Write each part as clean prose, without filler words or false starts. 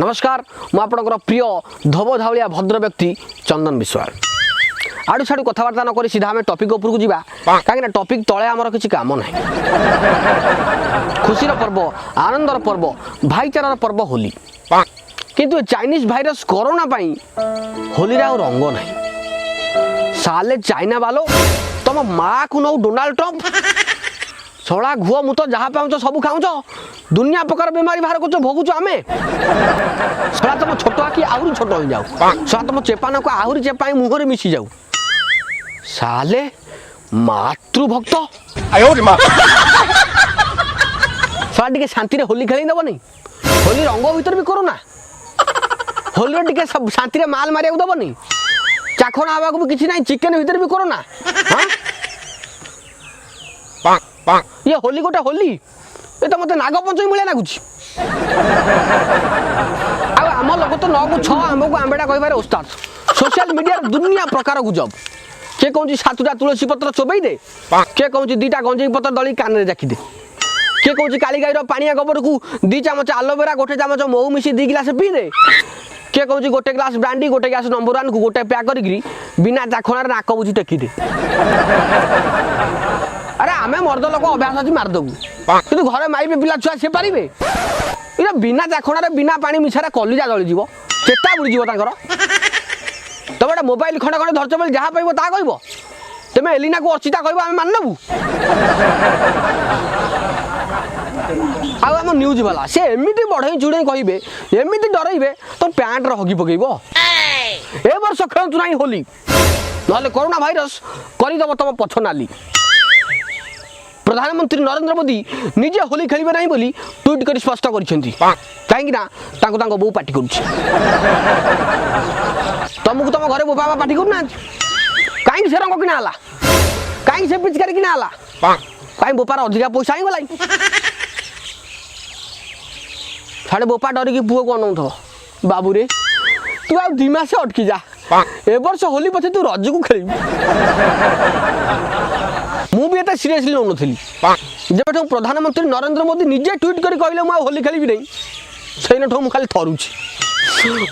नमस्कार मु आपणकर प्रिय धोब धावलिया भद्र व्यक्ति चंदन बिस्वाल आड़ू छाड़ू कथबार्ता नक सीधा आम टपिक उपरकू जा कहीं टपिक तले आमर किसी काम ना खुशी पर्व आनंदर पर्व भाईचारार पर्व होली किंतु चाइनीज भाइरस कोरोना होली आ रंग ना साले चाइना वालो तुम माँ को नौ डोनाल्ड ट्रंप छड़ा घुआ मुत जहाँ पाऊच सब खाऊच दुनिया प्रकार बेमारी बाहर कर भोगुच आम छड़ा तुम छोट आखि आहरी छोट हो जाऊ छड़ा तुम चेपान को आहरी चेपा मुहर मिसी जाऊ साले मातृभक्त छड़ा टे शांति होली खेल दब नहीं होली रंग भीतर भी करोना होली टे शांति माल मारिया दब नहीं चाखण आवा भी किसी ना चिकेन भीतर भी करोना ये होली गोटे होली ये तो मत नागपंचमी भाया लगुच आम लोग तो 9 को 6 आंब को आंबेटा कह उस्ताद सोशल मीडिया दुनिया प्रकार गुजब किए कौन 7टा तुलसी पत्र चोबई दे किए कौन 2टा गंजेई पत्र दली कान जाखी दे किए कौन काली गाईर पानिया गोबर को 2 चामच आलोवेरा गोटे चामच मऊ मिसी 2 गिलास पी दे किए कौन गोटे ग्लास ब्रांडी गोटे ग्लास नंबर 1 को गोटे पैक करी बिना चाखणार नाक बुझी टेकी दे अरे आमे मर्द लोक अभ्यास अच्छी मारदेबू कि घरे मारे पिला छुआ सी पारे ये बिना चाखण बिना पानी मिछार कलिजा जलीज चेता बुड़ीज तुम गोटे मोबाइल खंडे खंडे धरच बोले जहाँ पाइब ता कह तुम एलिना को अर्चिता कह आम माननेबू आम न्यूज वाला सी एमती बढ़ई चुड़े कहे एमती डरइबे तुम पैंट हगी पकईब ए वर्ष खेलतु ना होली ना कोरोना भाइरस करदब तुम पछ नाली प्रधानमंत्री नरेंद्र मोदी निजे होली खेलिबे नहीं बोली ट्वीट कर स्पष्ट कहीं बो पार्टी कर तुमको तुम घरे बो बाबा पार्टी करना कहीं से रंग किना कहीं से पिचकारी किना कहीं बोपार अधिका पैसा ही गला साढ़े बोपा डरिकी पुओ को अनौ बाबू रे तू आ 2 मास अटकी जा ए वर्ष होली पछे तू रज को खेल मु भी एटा सीरियसली नौ नथली जब प्रधानमंत्री नरेंद्र मोदी निजे ट्वीट करी कहले मु होली खेली नहीं सैन ठो मु खाली थरुची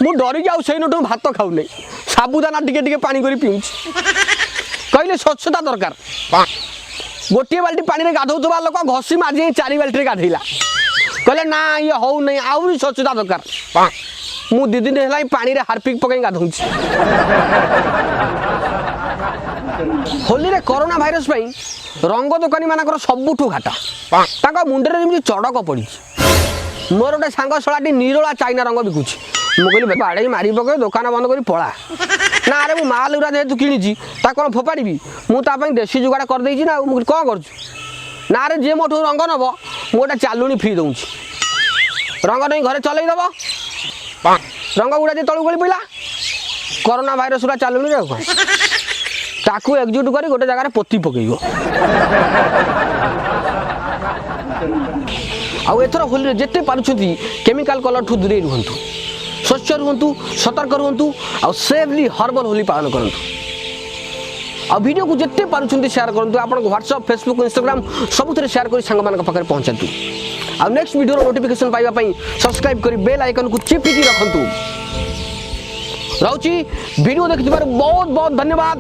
मु डरी जाऊ सैन ठो भात खाऊ नहीं साबुदाना टिके टिके पानी करी पीउची कहले स्वच्छता दरकार गोटे बाल्टी पानी रे गाधौतबा लोक घसी माजी 4 बाल्टी रे गाधैला कहले ना ये हो नहीं आउरी स्वच्छता दरकार मु 2 दिन है पानी रे हार्पिक पकई गाधौची होली रे कोरोना भाइरस पई रंग दुकानी मानकर सबुठू घाटा ताका मुंडरे जेमि चड़क पड़ी मोर गोटे सांग शलाटी निरोला चाइना रंग बिकुची मु कहली बाड़े मारी पके दुकान बंद करी पळा ना अरे मु माल उरा जेतु किनिची ता कोन फोपाड़ीबी मु ता पई देसी जुगाड़ कर देइची ना मु कोन करछु ना अरे जे मोठू रंग नबो मु गोटे चालुनी फ्री दउची रंग नहीं घरे चलई दबो रंग गुड़ा जे तळु गली पइला कोरोना भाइरस उरा चालुनी रे ताकू एकजुट कर गोटे जगह पोती पकईब आउर होली जिते पार्टी केमिकल कलर ठू दूरे रुहतु स्वच्छ रुहतु सतर्क रुहतु आ सेफली हर्बल होली पालन करूँ आ वीडियो को जिते पार्टी शेयर करूँ आप व्हाट्सएप फेसबुक इंस्टाग्राम सब शेयर कर सांग मान पाखे पहुँचातु आ नेक्स्ट वीडियो नोटिफिकेशन पाइबा सब्सक्राइब कर बेल आइकन को चिपिकी रखु रोची वीडियो देखि बहुत बहुत धन्यवाद।